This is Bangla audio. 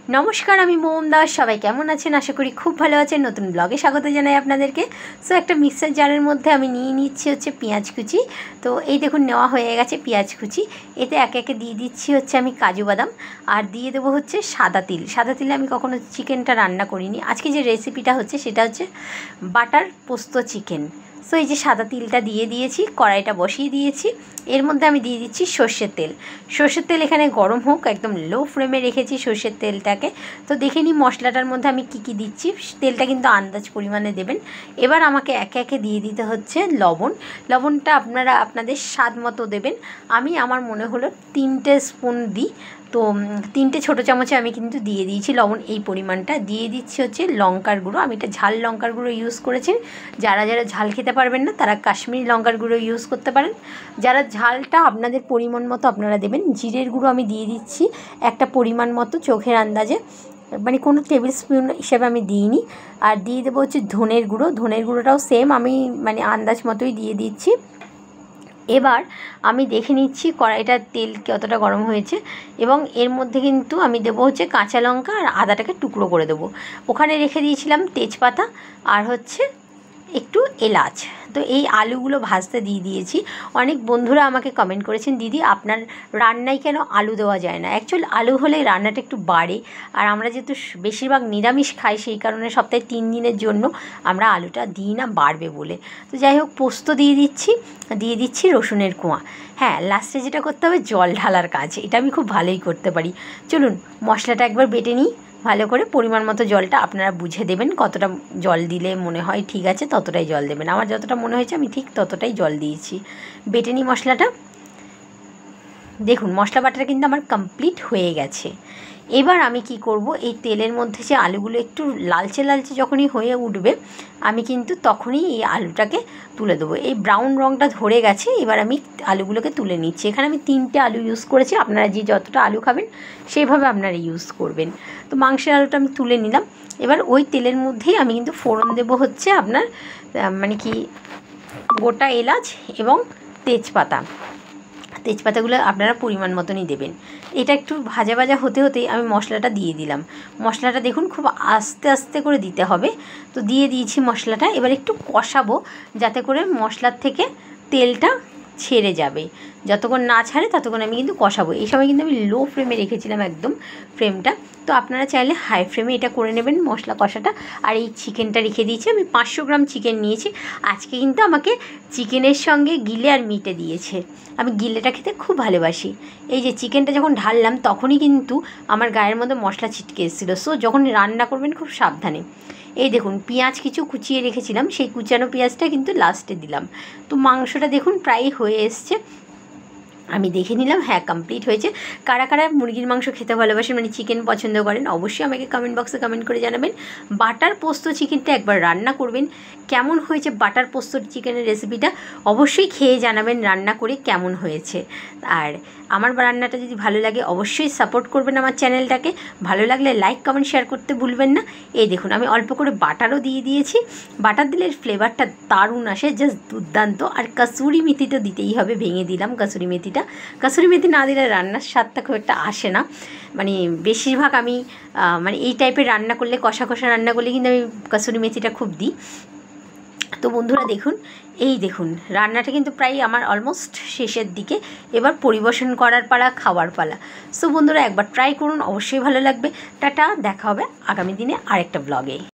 नमस्कार आमी मोम दास सबाई केमन आछेन आशा करी खूब भालो आछेन। नतून ब्लगे स्वागत जानाई आपनादेरके। सो एक मिक्सार जारेर मध्य आमी निये निচ্ছি হচ্ছে पेঁয়াজ कुचि। तो এই দেখুন নেওয়া হয়ে গেছে পেঁয়াজ কুচি। এতে একে একে দিয়ে দিচ্ছি হচ্ছে আমি কাজু বাদাম আর দিয়ে দেবো হচ্ছে সাদা তিল। সাদা তিলে আমি কখনো চিকেনটা রান্না করিনি। আজকে যে রেসিপিটা হচ্ছে সেটা হচ্ছে বাটার পোস্ত চিকেন। সো এই যে সাদা তিলটা দিয়ে দিয়েছি, কড়াইটা বসিয়ে দিয়েছি। এর মধ্যে আমি দিয়ে দিচ্ছি সর্ষের তেল। সর্ষের তেল এখানে গরম হোক, একদম লো ফ্লেমে রেখেছি সর্ষের তেলটাকে। তো দেখে নিই মশলাটার মধ্যে আমি কী কী দিচ্ছি। তেলটা কিন্তু আন্দাজ পরিমাণে দেবেন। এবার আমাকে একে একে দিয়ে দিতে হচ্ছে লবণ। লবণটা আপনারা আপনাদের স্বাদ মতো দেবেন। আমি আমার মনে হলো 3টে স্পুন দিই, তো 3টে ছোটো চামচে আমি কিন্তু দিয়ে দিয়েছি লবণ। এই পরিমাণটা দিয়ে দিচ্ছি হচ্ছে লঙ্কার গুঁড়ো। আমি এটা ঝাল লঙ্কার গুঁড়ো ইউজ করেছি। যারা যারা ঝাল খেতে পারবেন না তারা কাশ্মীরি লঙ্কার গুঁড়ো ইউজ করতে পারেন। যারা ঝালটা আপনাদের পরিমাণ মতো আপনারা দেবেন। জিরের গুঁড়ো আমি দিয়ে দিচ্ছি একটা পরিমাণ মতো, চোখের আন্দাজে, মানে কোনো টেবিল স্পুন হিসেবে আমি দিইনি। আর দিয়ে দেবো হচ্ছে ধনের গুঁড়ো। ধনের গুঁড়োটাও সেম আমি মানে আন্দাজ মতোই দিয়ে দিচ্ছি। এবার আমি দেখে নিচ্ছি কড়াইটার তেল কতটা গরম হয়েছে এবং এর মধ্যে কিন্তু আমি দেবো হচ্ছে কাঁচা লঙ্কা আর আদাটাকে টুকরো করে দেবো। ওখানে রেখে দিয়েছিলাম তেজপাতা আর হচ্ছে একটু এলাচ। তো এই আলুগুলো ভাজতে দিয়ে দিয়েছি। অনেক বন্ধুরা আমাকে কমেন্ট করেছেন, দিদি আপনার রান্নায় কেন আলু দেওয়া যায় না। অ্যাকচুয়ালি আলু হলে রান্নাটা একটু বাড়ে, আর আমরা যেহেতু বেশিরভাগ নিরামিষ খাই সেই কারণে সপ্তাহে 3 দিনের জন্য আমরা আলুটা দিই না, বাড়বে বলে। তো যাই হোক, পোস্ত দিয়ে দিচ্ছি রসুনের কোয়া। হ্যাঁ, লাস্টে যেটা করতে হবে জল ঢালার কাজ, এটা আমি খুব ভালোই করতে পারি। চলুন মশলাটা একবার বেটে নিই ভালো করে। পরিমাণ মতো জলটা আপনারা বুঝে দেবেন, কতটা জল দিলে মনে হয় ঠিক আছে ততটাই জল দেবেন। আমার যতটা মনে হয়েছে আমি ঠিক ততটাই জল দিয়েছি। বেটে নিই মশলাটা। দেখুন মশলা বাটাটা কিন্তু আমার কমপ্লিট হয়ে গেছে। এবার আমি কি করব, এই তেলের মধ্যে যে আলুগুলো একটু লালচে লালচে যখনই হয়ে উঠবে আমি কিন্তু তখনই এই আলুটাকে তুলে দেবো। এই ব্রাউন রঙটা ধরে গেছে, এবার আমি আলুগুলোকে তুলে নিচ্ছি। এখানে আমি 3টে আলু ইউজ করেছি, আপনারা যে যতটা আলু খাবেন সেইভাবে আপনারা ইউজ করবেন। তো মাংসের আলুটা আমি তুলে নিলাম। এবার ওই তেলের মধ্যেই আমি কিন্তু ফোড়ন দেবো হচ্ছে আপনার মানে কি গোটা এলাচ এবং তেজপাতাগুলো আপনারা পরিমাণ মতনই দেবেন। এটা একটু ভাজা ভাজা হতে হতেই আমি মশলাটা দিয়ে দিলাম। মশলাটা দেখুন খুব আস্তে আস্তে করে দিতে হবে। তো দিয়ে দিয়েছি মশলাটা। এবার একটু কষাবো যাতে করে মশলার থেকে তেলটা ছেড়ে যাবে। যতক্ষণ না ছাড়ে ততক্ষণ আমি কিন্তু কষাবো। এই সময় কিন্তু আমি লো ফ্লেমে রেখেছিলাম একদম ফ্লেমটা। তো আপনারা চাইলে হাই ফ্লেমে এটা করে নেবেন মশলা কষাটা। আর এই চিকেনটা রেখে দিয়েছি আমি। 500 গ্রাম চিকেন নিয়েছি। আজকে কিন্তু আমাকে চিকেনের সঙ্গে গিলে আর মিটে দিয়েছে। আমি গিলেটা খেতে খুব ভালোবাসি। এই যে চিকেনটা যখন ঢাললাম তখনই কিন্তু আমার গায়ের মধ্যে মশলা ছিটকে এসেছিলো। সো যখন রান্না করবেন খুব সাবধানে। এই দেখুন পেঁয়াজ কিছু কুচিয়ে রেখেছিলাম, সেই কুচানো পেঁয়াজটা কিন্তু লাস্টে দিলাম। তো মাংসটা দেখুন প্রায় হয়ে এসছে। আমি দেখে নিলাম, হ্যাঁ কমপ্লিট হয়েছে। কারা কারা মুরগির মাংস খেতে ভালোবাসেন, মানে চিকেন পছন্দ করেন, অবশ্যই আমাকে কমেন্ট বক্সে কমেন্ট করে জানাবেন। বাটার পোস্ত চিকেনটা একবার রান্না করবেন। কেমন হয়েছে বাটার পোস্ত চিকেনের রেসিপিটা অবশ্যই খেয়ে জানাবেন রান্না করে কেমন হয়েছে। আর আমার রান্নাটা যদি ভালো লাগে অবশ্যই সাপোর্ট করবেন আমার চ্যানেলটাকে। ভালো লাগলে লাইক কমেন্ট শেয়ার করতে ভুলবেন না। এই দেখুন আমি অল্প করে বাটারও দিয়ে দিয়েছি। বাটার দিলে ফ্লেভারটা দারুণ আসে, জাস্ট দুর্দান্ত। আর কাসুরি মেথি তো দিতেই হবে, ভেঙে দিলাম কাসুরি মেথিটা। কাসুরি মেথি না দিলে রান্নার স্বাদটা খুব একটা আসে না। মানে বেশিরভাগ আমি মানে এই টাইপের রান্না করলে, কষা কষা রান্না করলে কিন্তু আমি কাসুরি মেথিটা খুব দিই। তো বন্ধুরা দেখুন, এই দেখুন রান্নাটা কিন্তু প্রায় আমার অলমোস্ট শেষের দিকে। এবার পরিবেশন করার পালা, খাওয়ার পালা। সো বন্ধুরা একবার ট্রাই করুন, অবশ্যই ভালো লাগবে। টাটা, দেখা হবে আগামী দিনে আরেকটা ব্লগে।